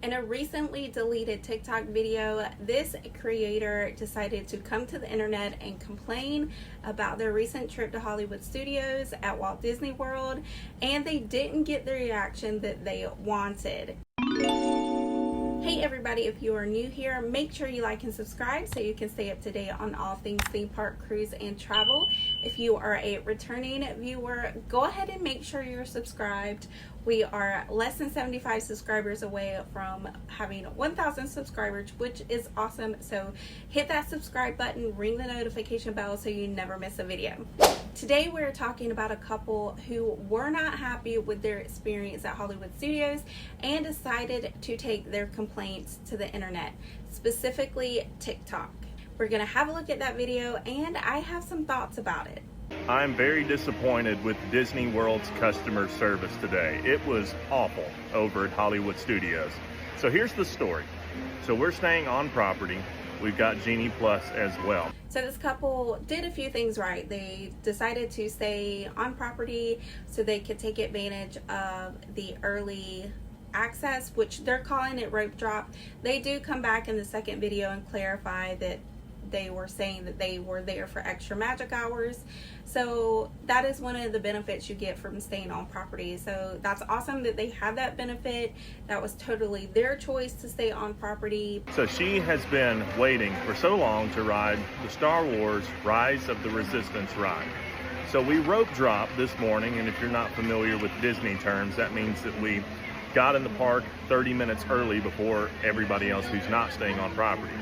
In a recently deleted TikTok video, this creator decided to come to the internet and complain about their recent trip to Hollywood Studios at Walt Disney World, and they didn't get the reaction that they wanted. Hey everybody, if you are new here, make sure you like and subscribe so you can stay up to date on all things theme park, cruise, and travel. If you are a returning viewer, go ahead and make sure you're subscribed. We are less than 75 subscribers away from having 1,000 subscribers, which is awesome. So hit that subscribe button, ring the notification bell so you never miss a video. Today we're talking about a couple who were not happy with their experience at Hollywood Studios and decided to take their complaints to the internet, specifically TikTok. We're going to have a look at that video and I have some thoughts about it. I'm very disappointed with Disney World's customer service today. It was awful over at Hollywood Studios. So here's the story. So we're staying on property. We've got Genie Plus as well. So this couple did a few things right. They decided to stay on property so they could take advantage of the early access, which they're calling it rope drop. They do come back in the second video and clarify that they were saying that they were there for extra magic hours. So that is one of the benefits you get from staying on property. So that's awesome that they have that benefit. That was totally their choice to stay on property. So she has been waiting for so long to ride the Star Wars Rise of the Resistance ride. So we rope dropped this morning, and if you're not familiar with Disney terms, that means that we got in the park 30 minutes early before everybody else who's not staying on property.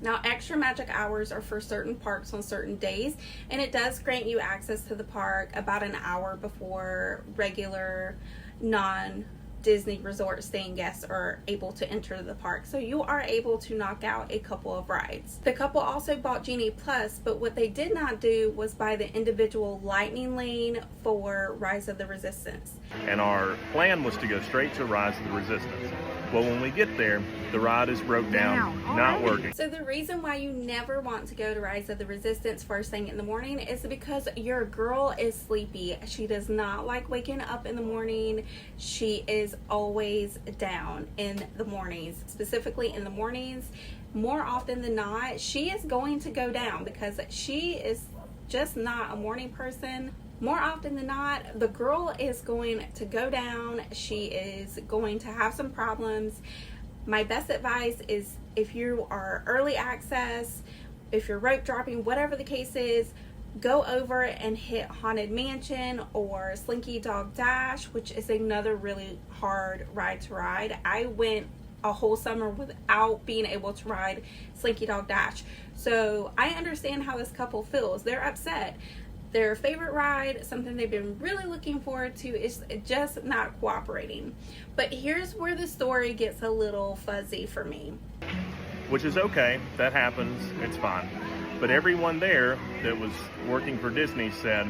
Now, extra magic hours are for certain parks on certain days, and it does grant you access to the park about an hour before regular non-Disney resort staying guests are able to enter the park. So you are able to knock out a couple of rides. The couple also bought Genie Plus, but what they did not do was buy the individual lightning lane for Rise of the Resistance. And our plan was to go straight to Rise of the Resistance. Well, when we get there, the ride is broke down, not working. So the reason why you never want to go to Rise of the Resistance first thing in the morning is because your girl is sleepy. She does not like waking up in the morning. She is always down in the mornings, specifically in the mornings. More often than not, she is going to go down because she is just not a morning person. More often than not, the girl is going to go down. She is going to have some problems. My best advice is if you are early access, if you're rope dropping, whatever the case is, go over and hit Haunted Mansion or Slinky Dog Dash, which is another really hard ride to ride. I went a whole summer without being able to ride Slinky Dog Dash. So I understand how this couple feels. They're upset. Their favorite ride, something they've been really looking forward to, is just not cooperating. But here's where the story gets a little fuzzy for me. Which is okay, that happens, it's fine. But everyone there that was working for Disney said,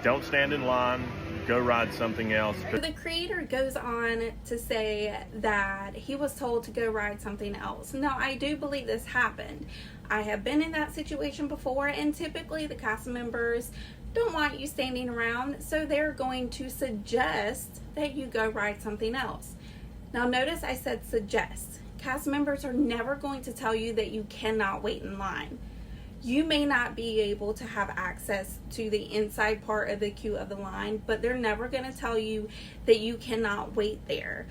don't stand in line, go ride something else. The creator goes on to say that he was told to go ride something else. Now, I do believe this happened. I have been in that situation before, and typically the cast members don't want you standing around, so they're going to suggest that you go ride something else. Now, notice I said suggest. Cast members are never going to tell you that you cannot wait in line. You may not be able to have access to the inside part of the queue of the line, but they're never going to tell you that you cannot wait there.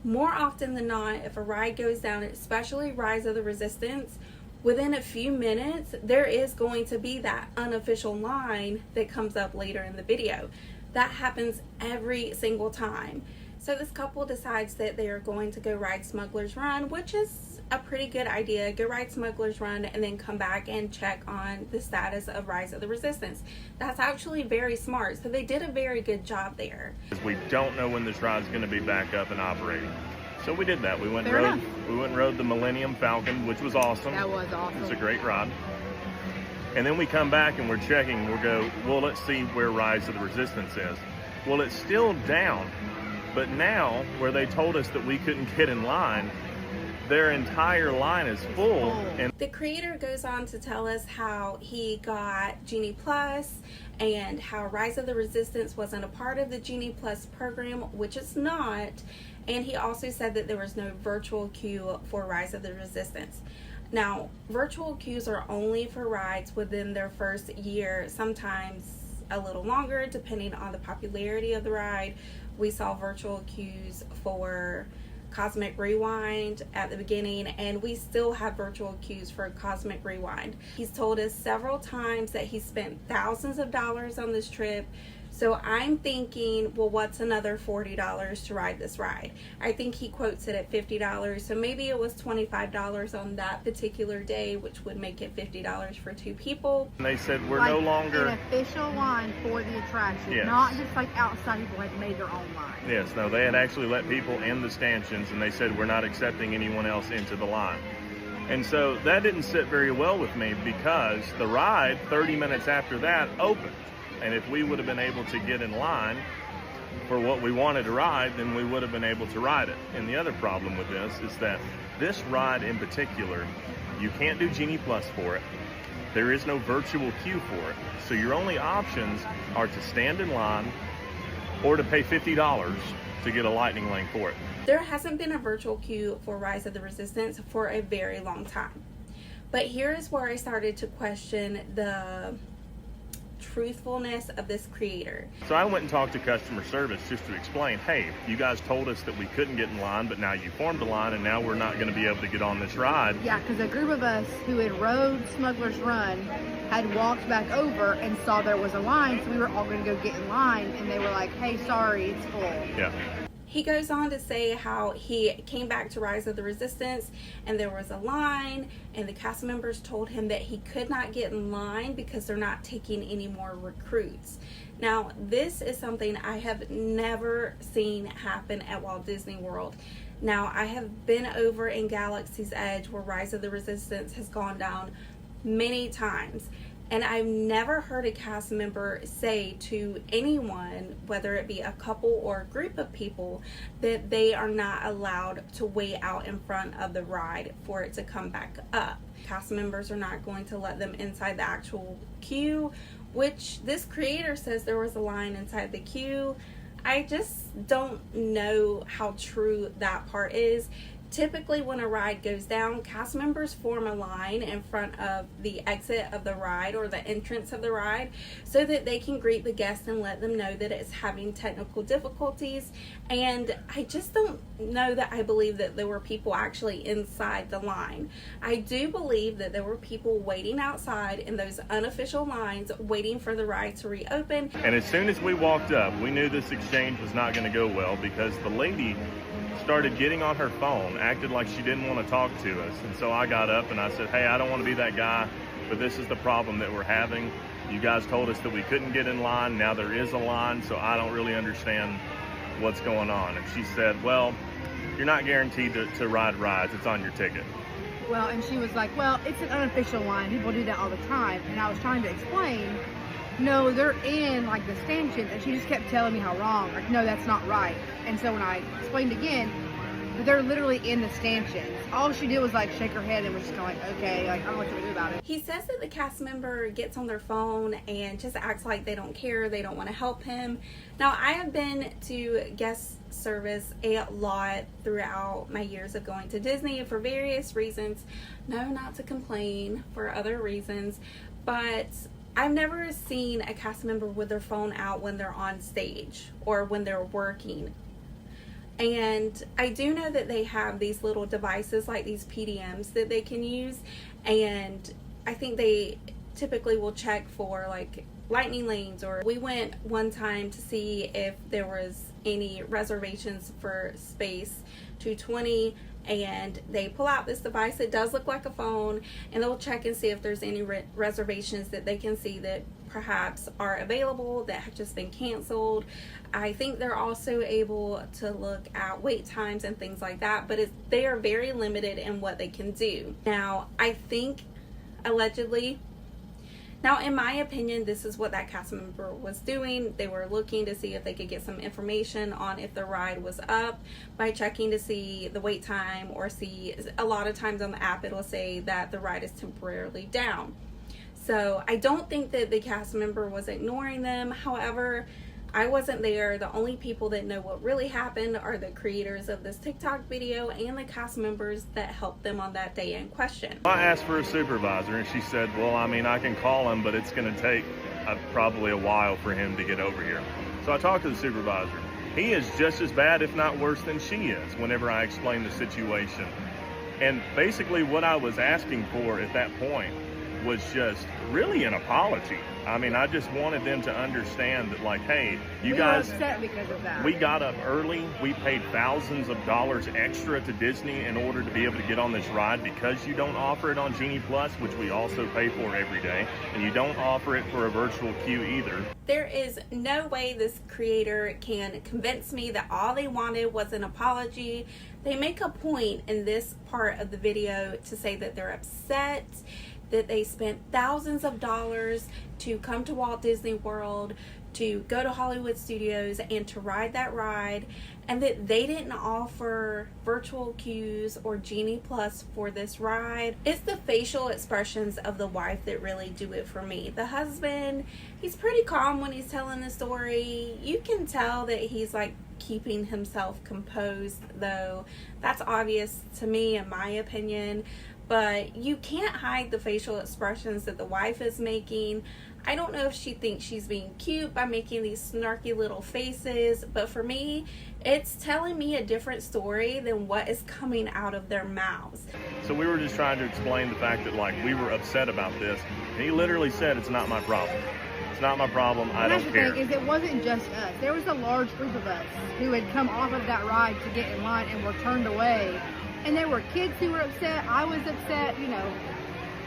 More often than not, if a ride goes down, especially Rise of the Resistance, within a few minutes, there is going to be that unofficial line that comes up later in the video. That happens every single time. So this couple decides that they are going to go ride Smuggler's Run, which is a pretty good idea. Go ride Smuggler's Run and then come back and check on the status of Rise of the Resistance. That's actually very smart. So they did a very good job there. We don't know when this ride's going to be back up and operating. So we did that. We went and rode the Millennium Falcon, which was awesome. That was awesome. It was a great ride. And then we come back and we're checking. We'll go, well, let's see where Rise of the Resistance is. Well, it's still down. But now, where they told us that we couldn't get in line, their entire line is full. And the creator goes on to tell us how he got Genie Plus and how Rise of the Resistance wasn't a part of the Genie Plus program, which it's not. And he also said that there was no virtual queue for Rise of the Resistance. Now, virtual queues are only for rides within their first year, sometimes a little longer depending on the popularity of the ride. We saw virtual queues for Cosmic Rewind at the beginning, and we still have virtual queues for Cosmic Rewind. He's told us several times that he spent thousands of dollars on this trip. So I'm thinking, well, what's another $40 to ride this ride? I think he quotes it at $50, so maybe it was $25 on that particular day, which would make it $50 for 2 people. And they said we're like no longer an official line for the attraction, Yes. not just like outside people had made their own line. Yes, no, they had actually let people in the stanchions, and they said we're not accepting anyone else into the line. And so that didn't sit very well with me, because the ride 30 minutes after that opened. And if we would have been able to get in line for what we wanted to ride, then we would have been able to ride it. And the other problem with this is that this ride in particular, you can't do Genie Plus for it. There is no virtual queue for it. So your only options are to stand in line or to pay $50 to get a lightning lane for it. There hasn't been a virtual queue for Rise of the Resistance for a very long time. But here is where I started to question the truthfulness of this creator. So I went and talked to customer service just to explain, hey, you guys told us that we couldn't get in line, but now you formed a line, and now we're not going to be able to get on this ride. Yeah, because a group of us who had rode Smuggler's Run had walked back over and saw there was a line, so we were all going to go get in line, and they were like, hey, sorry, it's full. Yeah. He goes on to say how he came back to Rise of the Resistance and there was a line, and the cast members told him that he could not get in line because they're not taking any more recruits. Now, this is something I have never seen happen at Walt Disney World. Now, I have been over in Galaxy's Edge where Rise of the Resistance has gone down many times, and I've never heard a cast member say to anyone, whether it be a couple or a group of people, that they are not allowed to wait out in front of the ride for it to come back up. Cast members are not going to let them inside the actual queue, which this creator says there was a line inside the queue. I just don't know how true that part is. Typically, when a ride goes down, cast members form a line in front of the exit of the ride or the entrance of the ride so that they can greet the guests and let them know that it's having technical difficulties. And I just don't know that I believe that there were people actually inside the line. I do believe that there were people waiting outside in those unofficial lines waiting for the ride to reopen. And as soon as we walked up, we knew this exchange was not going to go well, because the lady started getting on her phone, acted like she didn't want to talk to us. And so I got up and I said, hey, I don't want to be that guy, but this is the problem that we're having. You guys told us that we couldn't get in line. Now there is a line, so I don't really understand what's going on. And she said, well, you're not guaranteed to ride rides. It's on your ticket. Well, and she was like, well, it's an unofficial line. People do that all the time. And I was trying to explain, no, they're in like the stanchions, and she just kept telling me how wrong. Like, no, that's not right. And so when I explained again, but they're literally in the stanchions. All she did was like shake her head and was just kind of like, okay, like I don't know what to do about it. He says that the cast member gets on their phone and just acts like they don't care, they don't want to help him. Now, I have been to guest service a lot throughout my years of going to Disney for various reasons. No, not to complain, for other reasons, but I've never seen a cast member with their phone out when they're on stage or when they're working. And I do know that they have these little devices like these PDMs that they can use, and I think they typically will check for like lightning lanes. Or we went one time to see if there was any reservations for space 220, and they pull out this device. It does look like a phone, and they'll check and see if there's any reservations that they can see that perhaps are available that have just been canceled. I think they're also able to look at wait times and things like that, but they are very limited in what they can do. Now, I think allegedly, now in my opinion, this is what that cast member was doing. They were looking to see if they could get some information on if the ride was up by checking to see the wait time, or see, a lot of times on the app it'll say that the ride is temporarily down. So I don't think that the cast member was ignoring them. However, I wasn't there. The only people that know what really happened are the creators of this TikTok video and the cast members that helped them on that day in question. I asked for a supervisor, and she said, well, I mean, I can call him, but it's going to take probably a while for him to get over here. So I talked to the supervisor. He is just as bad, if not worse, than she is whenever I explain the situation. And basically what I was asking for at that point was just really an apology. I mean, I just wanted them to understand that, like, hey, you guys, were upset because of that. We got up early. We paid thousands of dollars extra to Disney in order to be able to get on this ride because you don't offer it on Genie Plus, which we also pay for every day, and you don't offer it for a virtual queue either. There is no way this creator can convince me that all they wanted was an apology. They make a point in this part of the video to say that they're upset, that they spent thousands of dollars to come to Walt Disney World, to go to Hollywood Studios, and to ride that ride, and that they didn't offer virtual queues or Genie Plus for this ride. It's the facial expressions of the wife that really do it for me. The husband, he's pretty calm when he's telling the story. You can tell that he's like keeping himself composed, though. That's obvious to me, in my opinion. But you can't hide the facial expressions that the wife is making. I don't know if she thinks she's being cute by making these snarky little faces, but for me, it's telling me a different story than what is coming out of their mouths. So we were just trying to explain the fact that, like, we were upset about this, and he literally said, it's not my problem. It's not my problem. I don't care. That's the thing, is it wasn't just us. There was a large group of us who had come off of that ride to get in line and were turned away. And there were kids who were upset. I was upset. You know,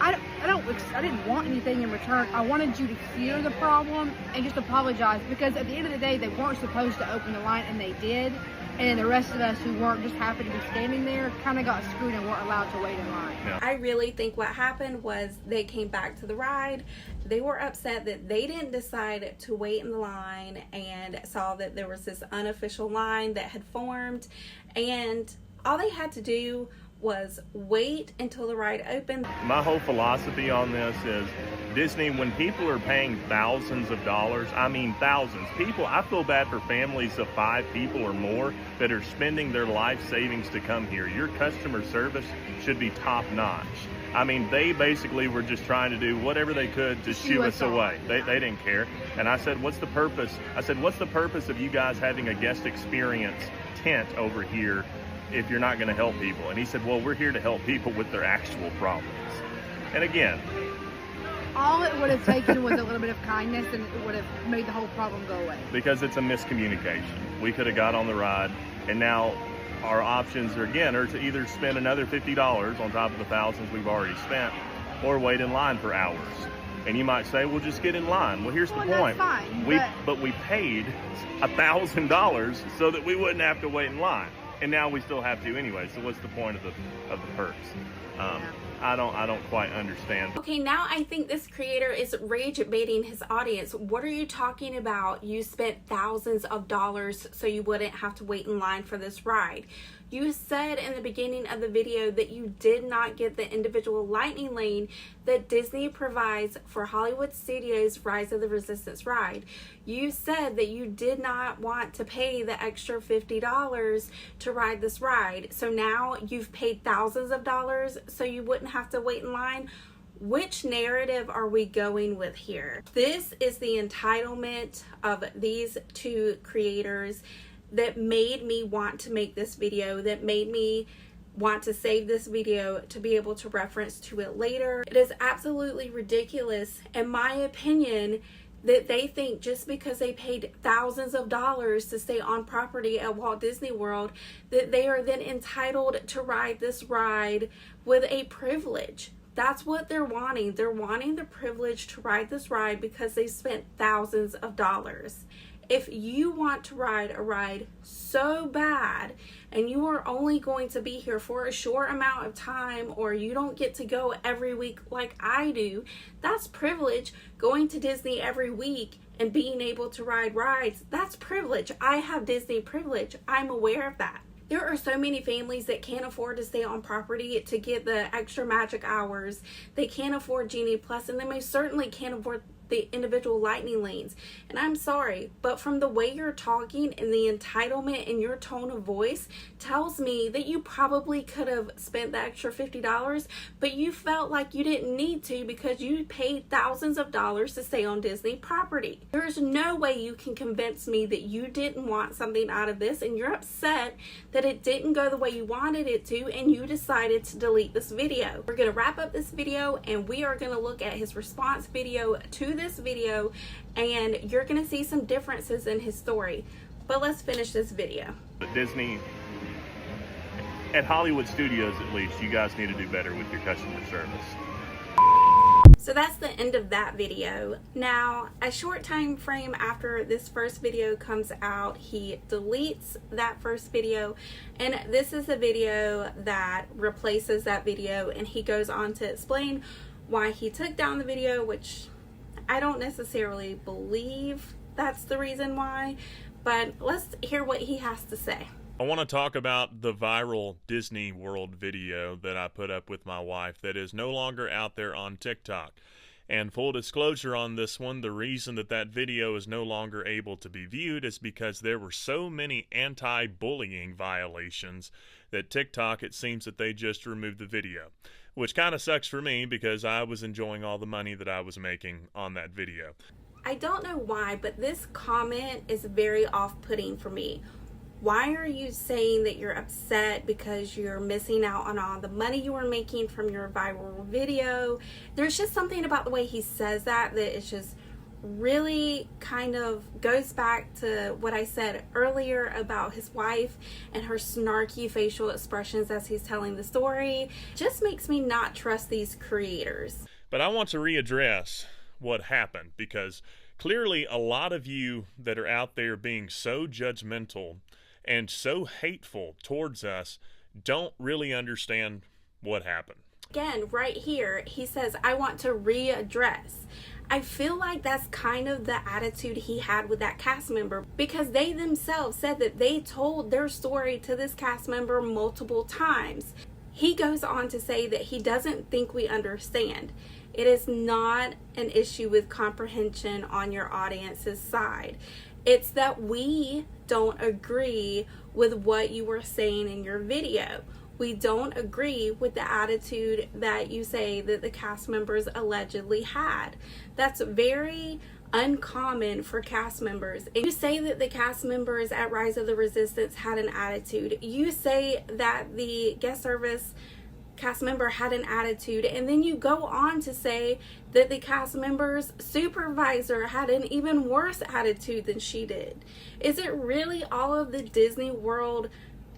I didn't want anything in return. I wanted you to hear the problem and just apologize, because at the end of the day, they weren't supposed to open the line, and they did. And the rest of us who weren't, just happened to be standing there, kind of got screwed and weren't allowed to wait in line. Yeah. I really think what happened was they came back to the ride. They were upset that they didn't decide to wait in the line, and saw that there was this unofficial line that had formed, and all they had to do was wait until the ride opened. My whole philosophy on this is Disney, when people are paying thousands of dollars, I mean thousands, people, I feel bad for families of 5 people or more that are spending their life savings to come here. Your customer service should be top notch. I mean, they basically were just trying to do whatever they could to shoo us away. They didn't care. And I said, what's the purpose? I said, what's the purpose of you guys having a guest experience tent over here if you're not going to help people? And he said, well, we're here to help people with their actual problems. And again, all it would have taken was a little bit of kindness, and it would have made the whole problem go away. Because it's a miscommunication. We could have got on the ride, and now our options are to either spend another $50 on top of the thousands we've already spent, or wait in line for hours. And you might say, well, just get in line. Well, here's the point. That's fine, but we paid $1,000 so that we wouldn't have to wait in line. And now we still have to anyway. So what's the point of the perks? I don't quite understand. Okay, now I think this creator is rage baiting his audience. What are you talking about? You spent thousands of dollars so you wouldn't have to wait in line for this ride. You said in the beginning of the video that you did not get the individual lightning lane that Disney provides for Hollywood Studios' Rise of the Resistance ride. You said that you did not want to pay the extra $50 to ride this ride. So now you've paid thousands of dollars so you wouldn't have to wait in line. Which narrative are we going with here? This is the entitlement of these two creators that made me want to make this video, that made me want to save this video to be able to reference to it later. It is absolutely ridiculous, in my opinion, that they think just because they paid thousands of dollars to stay on property at Walt Disney World, that they are then entitled to ride this ride with a privilege. That's what they're wanting. They're wanting the privilege to ride this ride because they spent thousands of dollars. If you want to ride a ride so bad and you are only going to be here for a short amount of time, or you don't get to go every week like I do, that's privilege. Going to Disney every week and being able to ride rides, that's privilege. I have Disney privilege. I'm aware of that. There are so many families that can't afford to stay on property to get the extra magic hours. They can't afford Genie Plus, and they most certainly can't afford the individual lightning lanes. And I'm sorry, but from the way you're talking and the entitlement in your tone of voice tells me that you probably could have spent the extra $50, but you felt like you didn't need to because you paid thousands of dollars to stay on Disney property. There's no way you can convince me that you didn't want something out of this and you're upset that it didn't go the way you wanted it to and you decided to delete this video. We're going to wrap up this video and we are going to look at his response video to this video, and you're going to see some differences in his story. But let's finish this video. But Disney, at Hollywood Studios at least, you guys need to do better with your customer service. So that's the end of that video. Now, a short time frame after this first video comes out, he deletes that first video, and this is a video that replaces that video, and he goes on to explain why he took down the video, which I don't necessarily believe that's the reason why, but let's hear what he has to say. I want to talk about the viral Disney World video that I put up with my wife that is no longer out there on TikTok. And full disclosure on this one, the reason that that video is no longer able to be viewed is because there were so many anti-bullying violations that TikTok, it seems that they just removed the video. Which kind of sucks for me because I was enjoying all the money that I was making on that video. I don't know why, but this comment is very off-putting for me. Why are you saying that you're upset because you're missing out on all the money you were making from your viral video? There's just something about the way he says that it's just really kind of goes back to what I said earlier about his wife and her snarky facial expressions as he's telling the story. Just makes me not trust these creators. But I want to readdress what happened because clearly a lot of you that are out there being so judgmental and so hateful towards us don't really understand what happened. Again, right here, he says, I want to readdress. I feel like that's kind of the attitude he had with that cast member because they themselves said that they told their story to this cast member multiple times. He goes on to say that he doesn't think we understand. It is not an issue with comprehension on your audience's side. It's that we don't agree with what you were saying in your video. We don't agree with the attitude that you say that the cast members allegedly had. That's very uncommon for cast members. And you say that the cast members at Rise of the Resistance had an attitude. You say that the guest service cast member had an attitude, and then you go on to say that the cast member's supervisor had an even worse attitude than she did. Is it really all of the Disney World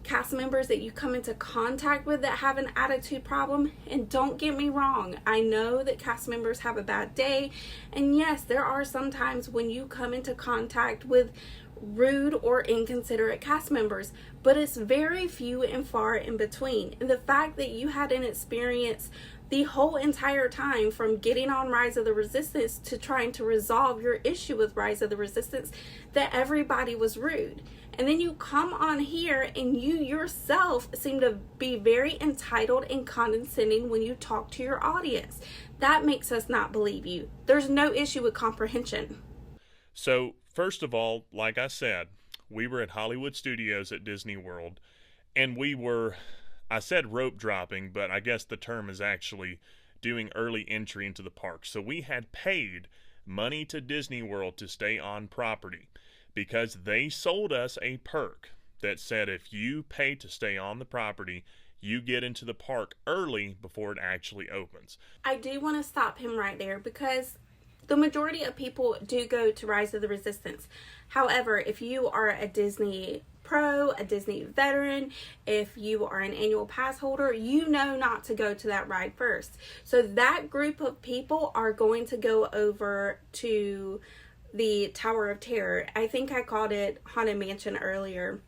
cast members that you come into contact with that have an attitude problem? And don't get me wrong, I know that cast members have a bad day, and yes, there are some times when you come into contact with rude or inconsiderate cast members, but it's very few and far in between. And the fact that you had an experience the whole entire time from getting on Rise of the Resistance to trying to resolve your issue with Rise of the Resistance, that everybody was rude. And then you come on here and you yourself seem to be very entitled and condescending when you talk to your audience. That makes us not believe you. There's no issue with comprehension. So, first of all, like I said, we were at Hollywood Studios at Disney World, and we were, I said rope dropping, but I guess the term is actually doing early entry into the park. So we had paid money to Disney World to stay on property because they sold us a perk that said if you pay to stay on the property, you get into the park early before it actually opens. I do want to stop him right there because the majority of people do go to Rise of the Resistance. However, if you are a Disney pro, a Disney veteran, if you are an annual pass holder, you know not to go to that ride first. So that group of people are going to go over to the Tower of Terror. I think I called it Haunted Mansion earlier,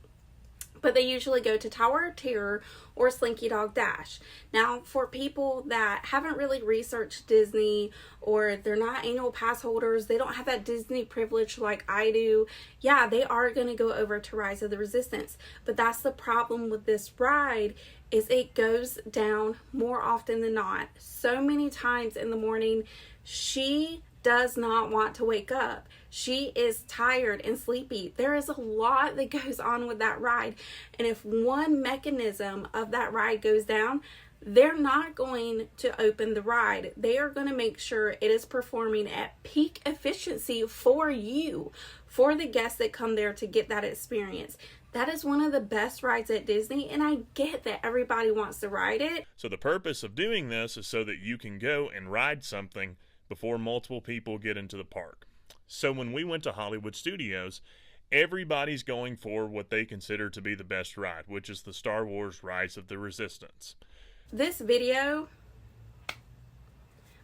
but they usually go to Tower of Terror or Slinky Dog Dash. Now, for people that haven't really researched Disney, or they're not annual pass holders, they don't have that Disney privilege like I do, yeah, they are going to go over to Rise of the Resistance. But that's the problem with this ride, is it goes down more often than not. So many times in the morning, she does not want to wake up. She is tired and sleepy. There is a lot that goes on with that ride. And if one mechanism of that ride goes down, they're not going to open the ride. They are going to make sure it is performing at peak efficiency for you, for the guests that come there to get that experience. That is one of the best rides at Disney, and I get that everybody wants to ride it. So the purpose of doing this is so that you can go and ride something before multiple people get into the park. So when we went to Hollywood Studios, everybody's going for what they consider to be the best ride, which is the Star Wars Rise of the Resistance. This video,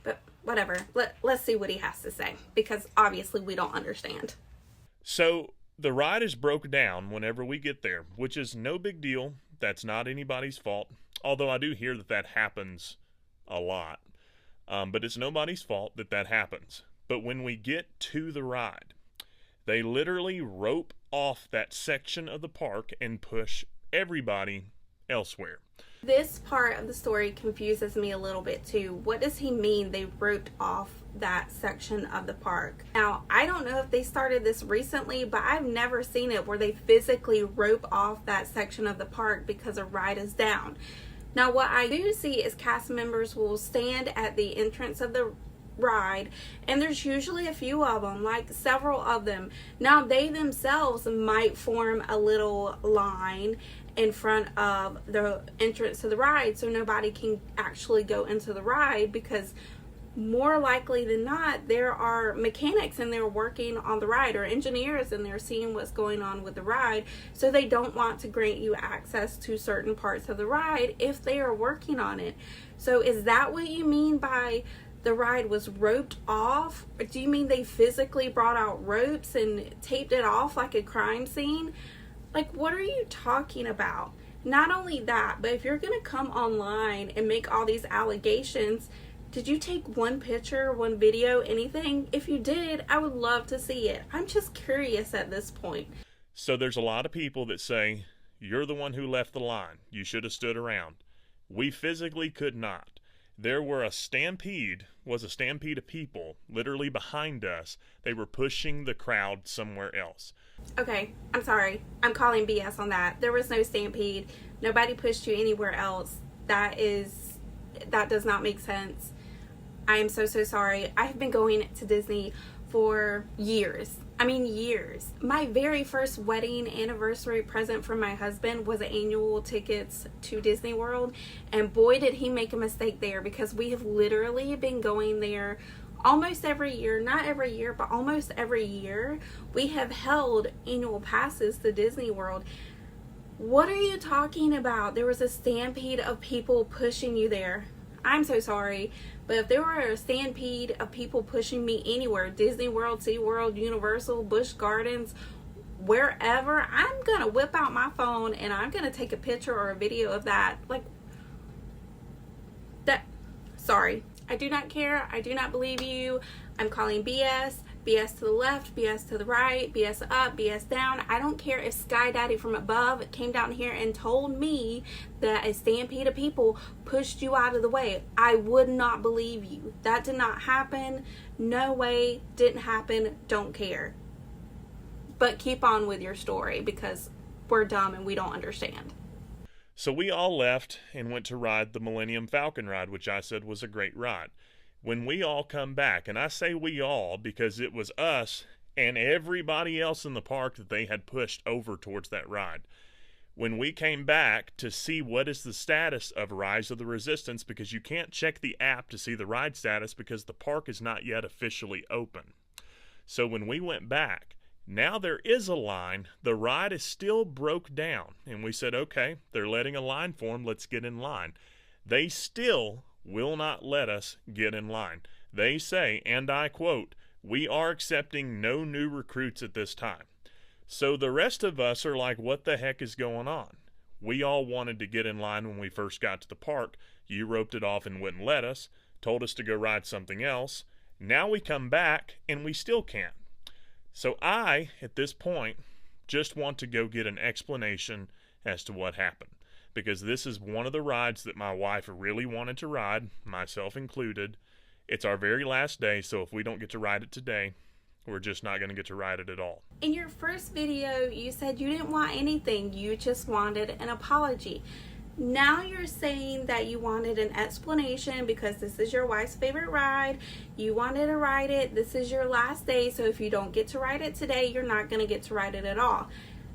but whatever, let's see what he has to say, because obviously we don't understand. So the ride is broke down whenever we get there, which is no big deal. That's not anybody's fault, although I do hear that happens a lot. But it's nobody's fault that happens. But when we get to the ride, they literally rope off that section of the park and push everybody elsewhere. This part of the story confuses me a little bit too. What does he mean they roped off that section of the park? Now, I don't know if they started this recently, but I've never seen it where they physically rope off that section of the park because a ride is down. Now, what I do see is cast members will stand at the entrance of the ride, and there's usually a few of them, like several of them. Now, they themselves might form a little line in front of the entrance to the ride so nobody can actually go into the ride, because more likely than not, there are mechanics in there working on the ride, or engineers in there seeing what's going on with the ride, so they don't want to grant you access to certain parts of the ride if they are working on it. So is that what you mean by the ride was roped off? Or do you mean they physically brought out ropes and taped it off like a crime scene? Like, what are you talking about? Not only that, but if you're gonna come online and make all these allegations, did you take one picture, one video, anything? If you did, I would love to see it. I'm just curious at this point. So there's a lot of people that say, you're the one who left the line. You should have stood around. We physically could not. There were a stampede of people literally behind us. They were pushing the crowd somewhere else. Okay, I'm sorry. I'm calling BS on that. There was no stampede. Nobody pushed you anywhere else. That does not make sense. I am so sorry. I've been going to Disney for years. I mean, years. My very first wedding anniversary present from my husband was annual tickets to Disney World. And boy, did he make a mistake there, because we have literally been going there almost every year. Not every year, but almost every year. We have held annual passes to Disney World. What are you talking about? There was a stampede of people pushing you there. I'm so sorry, but if there were a stampede of people pushing me anywhere, Disney World, SeaWorld, Universal, Busch Gardens, wherever, I'm gonna whip out my phone and I'm gonna take a picture or a video of that. Like, that, sorry. I do not care. I do not believe you. I'm calling BS. BS to the left, BS to the right, BS up, BS down. I don't care if Sky Daddy from above came down here and told me that a stampede of people pushed you out of the way. I would not believe you. That did not happen. No way. Didn't happen. Don't care. But keep on with your story, because we're dumb and we don't understand. So we all left and went to ride the Millennium Falcon ride, which I said was a great ride. When we all come back, and I say we all because it was us and everybody else in the park that they had pushed over towards that ride. When we came back to see what is the status of Rise of the Resistance, because you can't check the app to see the ride status because the park is not yet officially open. So when we went back, now there is a line. The ride is still broke down. And we said, okay, they're letting a line form. Let's get in line. They still will not let us get in line. They say, and I quote, "We are accepting no new recruits at this time." So the rest of us are like, what the heck is going on? We all wanted to get in line when we first got to the park. You roped it off and wouldn't let us, told us to go ride something else. Now we come back and we still can't. So I, at this point, just want to go get an explanation as to what happened. Because this is one of the rides that my wife really wanted to ride, myself included, It's our very last day, so if we don't get to ride it today, we're just not going to get to ride it at all. In your first video, you said you didn't want anything. You just wanted an apology. Now you're saying that you wanted an explanation because this is your wife's favorite ride. You wanted to ride it. This is your last day, so if you don't get to ride it today, you're not going to get to ride it at all.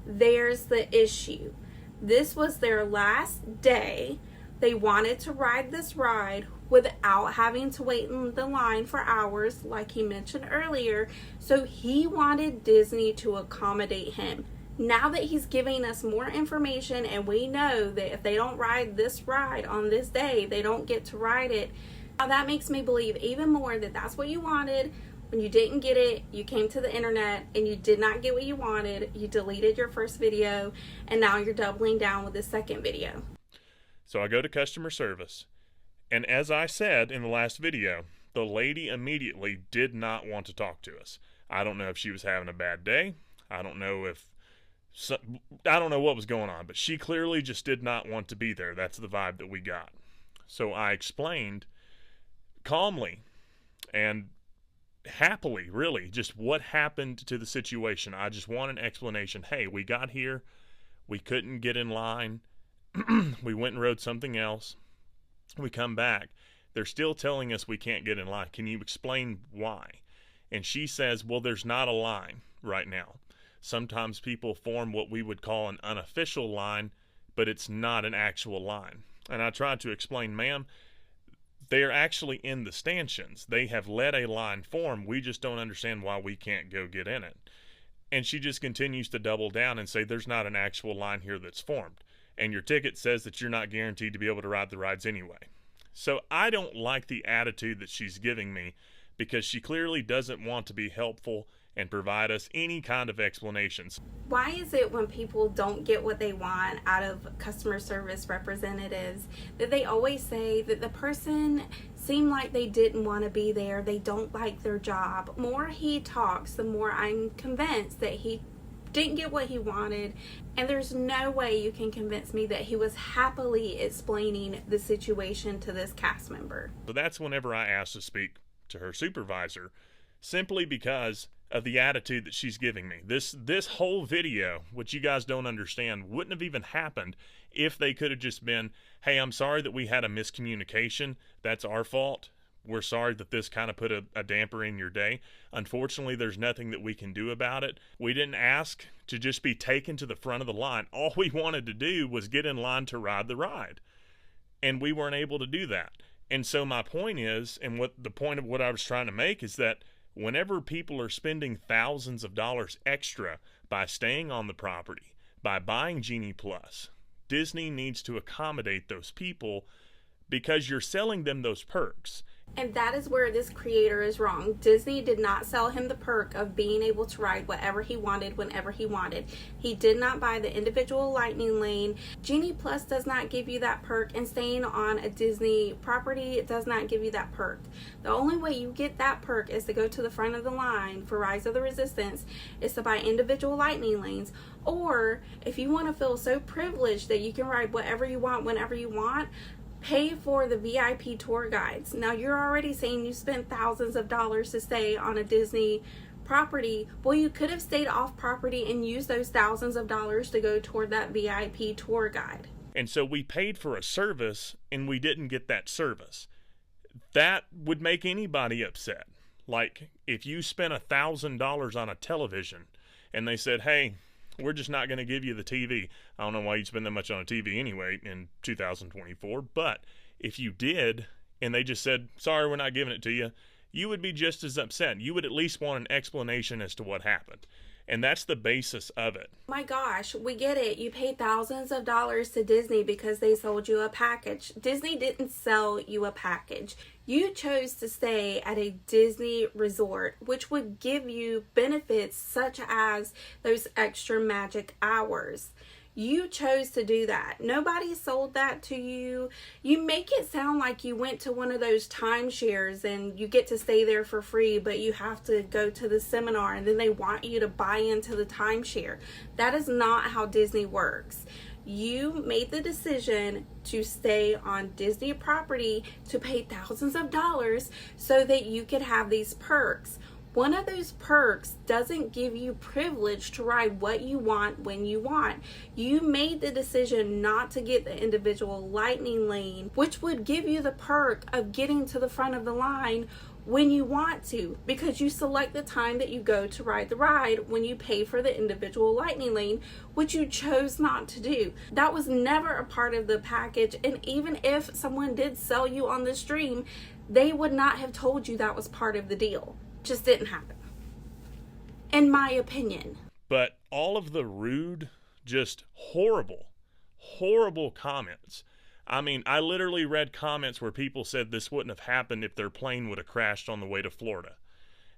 There's the issue. This was their last day. They wanted to ride this ride without having to wait in the line for hours, like he mentioned earlier. So he wanted Disney to accommodate him. Now that he's giving us more information and we know that if they don't ride this ride on this day, they don't get to ride it. Now that makes me believe even more that that's what you wanted. When you didn't get it, you came to the internet and you did not get what you wanted. You deleted your first video and now you're doubling down with the second video. So I go to customer service, and as I said in the last video, the lady immediately did not want to talk to us. I don't know if she was having a bad day. I don't know what was going on, but she clearly just did not want to be there. That's the vibe that we got. So I explained calmly and happily, really, just what happened to the situation. I just want an explanation. Hey, we got here. We couldn't get in line. We went and rode something else. We come back. They're still telling us we can't get in line. Can you explain why? And she says, well, there's not a line right now. Sometimes people form what we would call an unofficial line, but it's not an actual line. And I tried to explain, ma'am, they're actually in the stanchions. They have let a line form. We just don't understand why we can't go get in it. And she just continues to double down and say there's not an actual line here that's formed. And your ticket says that you're not guaranteed to be able to ride the rides anyway. So I don't like the attitude that she's giving me because she clearly doesn't want to be helpful and provide us any kind of explanations. Why is it when people don't get what they want out of customer service representatives that they always say that the person seemed like they didn't want to be there, they don't like their job? The more he talks, the more I'm convinced that he didn't get what he wanted, and there's no way you can convince me that he was happily explaining the situation to this cast member. So that's whenever I asked to speak to her supervisor, simply because of the attitude that she's giving me. This whole video, which you guys don't understand, wouldn't have even happened if they could have just been, hey, I'm sorry that we had a miscommunication. That's our fault. We're sorry that this kind of put a damper in your day. Unfortunately, there's nothing that we can do about it. We didn't ask to just be taken to the front of the line. All we wanted to do was get in line to ride the ride. And we weren't able to do that. And so my point is, and what the point of what I was trying to make is that whenever people are spending thousands of dollars extra by staying on the property, by buying Genie Plus, Disney needs to accommodate those people because you're selling them those perks. And that is where this creator is wrong. Disney did not sell him the perk of being able to ride whatever he wanted whenever he wanted. He did not buy the individual lightning lane. Genie Plus does not give you that perk, and staying on a Disney property does not give you that perk. The only way you get that perk is to go to the front of the line for Rise of the Resistance, is to buy individual lightning lanes. Or if you want to feel so privileged that you can ride whatever you want whenever you want, pay for the VIP tour guides. Now, you're already saying you spent thousands of dollars to stay on a Disney property. Well, you could have stayed off property and used those thousands of dollars to go toward that VIP tour guide. And so we paid for a service and we didn't get that service. That would make anybody upset. Like if you spent $1,000 on a television and they said, hey, we're just not going to give you the TV. I don't know why you'd spend that much on a TV anyway in 2024, but if you did and they just said, sorry, we're not giving it to you, you would be just as upset. You would at least want an explanation as to what happened. And that's the basis of it. My gosh, we get it. You paid thousands of dollars to Disney because they sold you a package. Disney didn't sell you a package. You chose to stay at a Disney resort, which would give you benefits such as those extra magic hours. You chose to do that. Nobody sold that to you. You make it sound like you went to one of those timeshares and you get to stay there for free, but you have to go to the seminar and then they want you to buy into the timeshare. That is not how Disney works. You made the decision to stay on Disney property to pay thousands of dollars so that you could have these perks. One of those perks doesn't give you privilege to ride what you want when you want. You made the decision not to get the individual lightning lane, which would give you the perk of getting to the front of the line when you want to, because you select the time that you go to ride the ride when you pay for the individual lightning lane, which you chose not to do. That was never a part of the package, and even if someone did sell you on the stream, they would not have told you that was part of the deal. Just didn't happen, in my opinion. But all of the rude, just horrible comments. I mean, I literally read comments where people said this wouldn't have happened if their plane would have crashed on the way to Florida.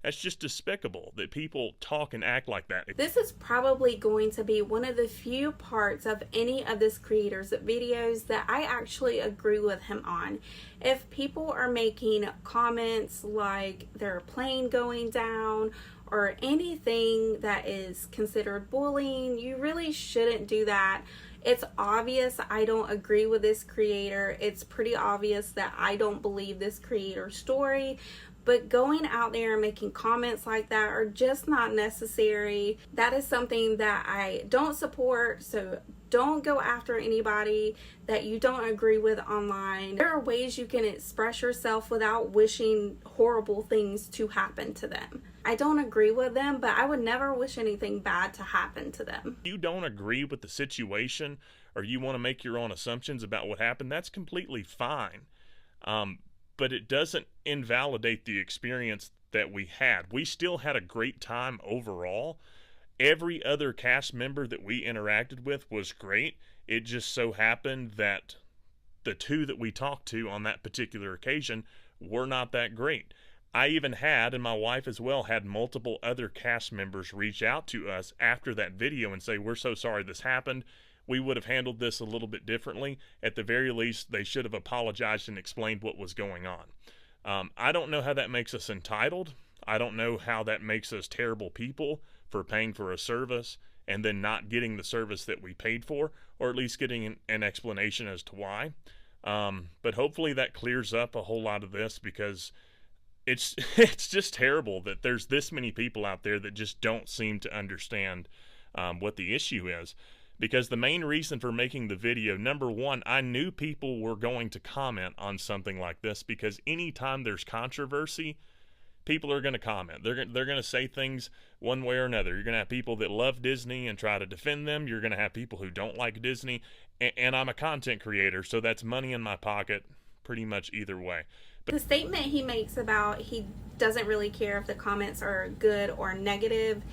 That's just despicable that people talk and act like that. This is probably going to be one of the few parts of any of this creator's videos that I actually agree with him on. If people are making comments like their plane going down or anything that is considered bullying, you really shouldn't do that. It's obvious I don't agree with this creator. It's pretty obvious that I don't believe this creator's story. But going out there and making comments like that are just not necessary. That is something that I don't support. So don't go after anybody that you don't agree with online. There are ways you can express yourself without wishing horrible things to happen to them. I don't agree with them, but I would never wish anything bad to happen to them. If you don't agree with the situation or you want to make your own assumptions about what happened, that's completely fine. But it doesn't invalidate the experience that we had. We still had a great time overall. Every other cast member that we interacted with was great. It just so happened that the two that we talked to on that particular occasion were not that great. I even had, and my wife as well, had multiple other cast members reach out to us after that video and say, we're so sorry this happened. We would have handled this a little bit differently. At the very least, they should have apologized and explained what was going on. I don't know how that makes us entitled. I don't know how that makes us terrible people for paying for a service and then not getting the service that we paid for, or at least getting an explanation as to why. But hopefully that clears up a whole lot of this, because it's just terrible that there's this many people out there that just don't seem to understand what the issue is. Because the main reason for making the video, number one, I knew people were going to comment on something like this, because anytime there's controversy, people are going to comment. They're going to say things one way or another. You're going to have people that love Disney and try to defend them. You're going to have people who don't like Disney. And I'm a content creator, so that's money in my pocket pretty much either way. The statement he makes about he doesn't really care if the comments are good or negative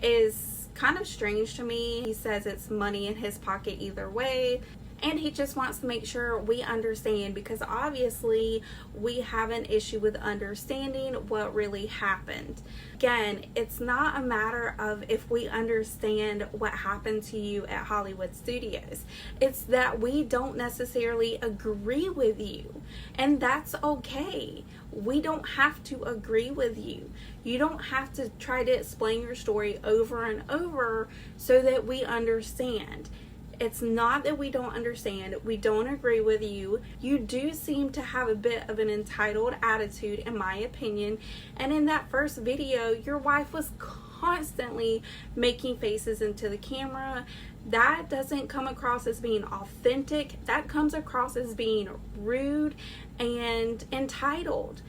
is kind of strange to me. He says it's money in his pocket either way, and he just wants to make sure we understand, because obviously we have an issue with understanding what really happened. Again, it's not a matter of if we understand what happened to you at Hollywood Studios. It's that we don't necessarily agree with you, and that's okay. We don't have to agree with you. You don't have to try to explain your story over and over so that we understand. It's not that we don't understand. We don't agree with you. You do seem to have a bit of an entitled attitude, in my opinion. And in that first video, your wife was constantly making faces into the camera. That doesn't come across as being authentic. That comes across as being rude and entitled.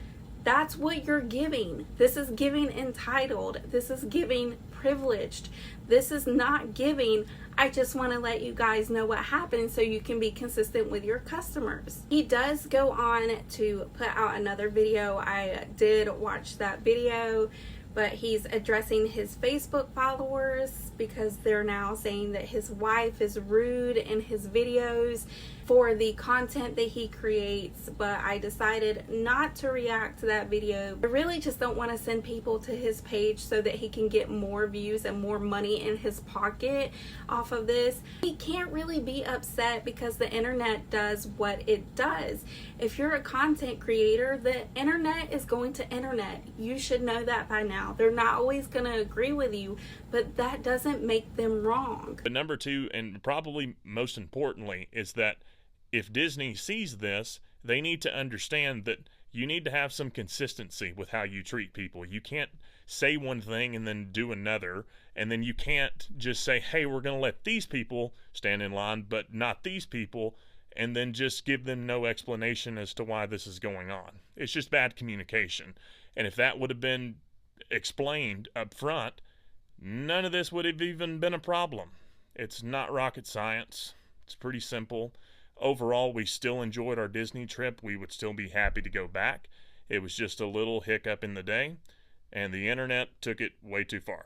That's what you're giving. This is giving entitled. This is giving privileged. This is not giving, I just want to let you guys know what happened so you can be consistent with your customers. He does go on to put out another video. I did watch that video, but he's addressing his Facebook followers because they're now saying that his wife is rude in his videos. for the content that he creates, but I decided not to react to that video. I really just don't want to send people to his page so that he can get more views and more money in his pocket off of this. He can't really be upset because the internet does what it does. If you're a content creator, the internet is going to internet. You should know that by now. They're not always going to agree with you, but that doesn't make them wrong. But number two, and probably most importantly, is that if Disney sees this, they need to understand that you need to have some consistency with how you treat people. You can't say one thing and then do another, and then you can't just say, hey, we're going to let these people stand in line, but not these people, and then just give them no explanation as to why this is going on. It's just bad communication. And if that would have been explained up front, none of this would have even been a problem. It's not rocket science. It's pretty simple. Overall, we still enjoyed our Disney trip. We would still be happy to go back. It was just a little hiccup in the day, and the internet took it way too far.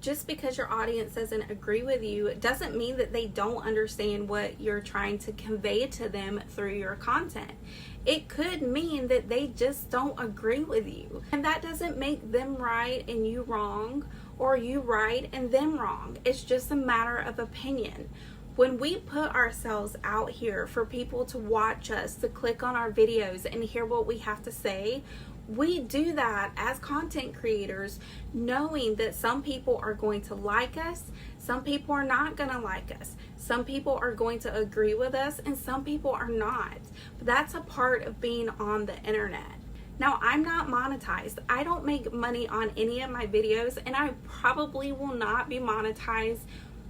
Just because your audience doesn't agree with you doesn't mean that they don't understand what you're trying to convey to them through your content. It could mean that they just don't agree with you, and that doesn't make them right and you wrong, or you right and them wrong. It's just a matter of opinion. When we put ourselves out here for people to watch us, to click on our videos and hear what we have to say, we do that as content creators, knowing that some people are going to like us, some people are not going to like us, some people are going to agree with us, and some people are not. But that's a part of being on the internet. Now, I'm not monetized. I don't make money on any of my videos, and I probably will not be monetized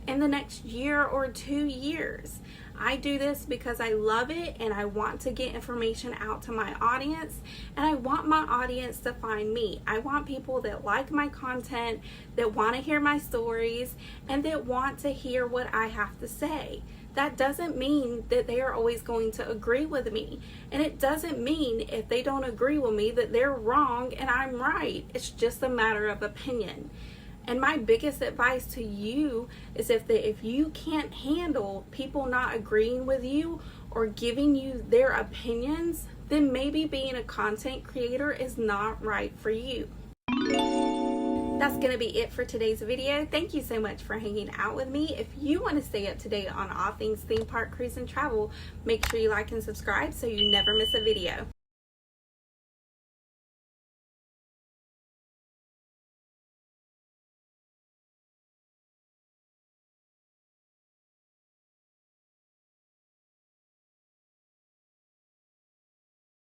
in the next year or 2 years. I do this because I love it and I want to get information out to my audience, and I want my audience to find me. I want people that like my content, that want to hear my stories, and that want to hear what I have to say. That doesn't mean that they are always going to agree with me, and it doesn't mean if they don't agree with me that they're wrong and I'm right. It's just a matter of opinion. And my biggest advice to you is if you can't handle people not agreeing with you or giving you their opinions, then maybe being a content creator is not right for you. That's going to be it for today's video. Thank you so much for hanging out with me. If you want to stay up to date on all things theme park, cruise, and travel, make sure you like and subscribe so you never miss a video.